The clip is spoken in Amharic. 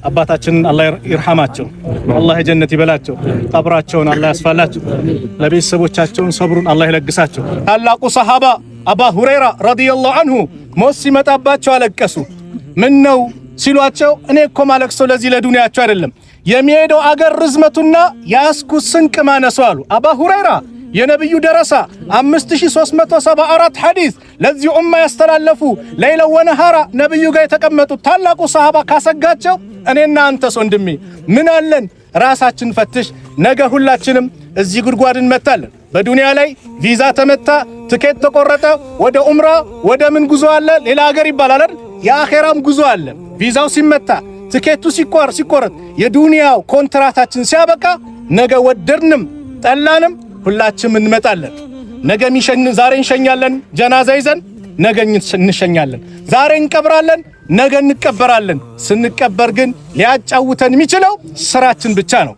አባታችንን አላህ ይርሐማቸው አላህ የጀነት ይበላቸው ቀብራቸውን አላህ ያስፋላቸው ለቤተሰቦቻቸው ሰብሩን አላህ ይለግሳቸው ታላቁ ሰሃባ አባ ሁረይራ ረዲየላሁ ዐንሁ ሞት ሲመጣባቸው አለቀሱ ምን ነው ሲሏቸው እኔ እኮ ማለቅሰው ለዚህ ለዱንያቸው አይደለም የሚሄደው አገር ርዝመቱና ያስኩት ስንቅ ማነሱ አሉ አባ ሁረይራ የነብዩ ደረሳ 5374 ሐዲስ ለዚህ ኡማ ያስተላለፉ ለይለ ወነሃራ ነብዩ ጋር የተቀመጡ ታላቁ ሰሃባ ካሰጋቸው እኔና አንተስ ወንድሜ ምን አለን ራሳችን ፈትሽ ነገ ሁላችንም እዚህ ጉድጓድ እንመታለን በዱንያ ላይ ቪዛ ተመታ ትኬት ተቆረጠ ወደ ኡምራ ወደ ምን ጉዞ አለ ሌላ ሀገር ይባላል የአኺራም ጉዞ አለ ቪዛው ሲመታ ትኬቱ ሲቆረጥ የዱንያው ኮንትራታችን ሲያበቃ ነገ ወደድንም ጠላንም ሁላችንም እንመጣለን ነገ ዛሬ እንሸኛለን ጀናዛ ይዘን ነገ እንሸኛለን ዛሬ እንቀብራለን ነገ እንቀበራለን ስንቀበር ግን ሊያጫውተን የሚችለው ስራችን ብቻ ነው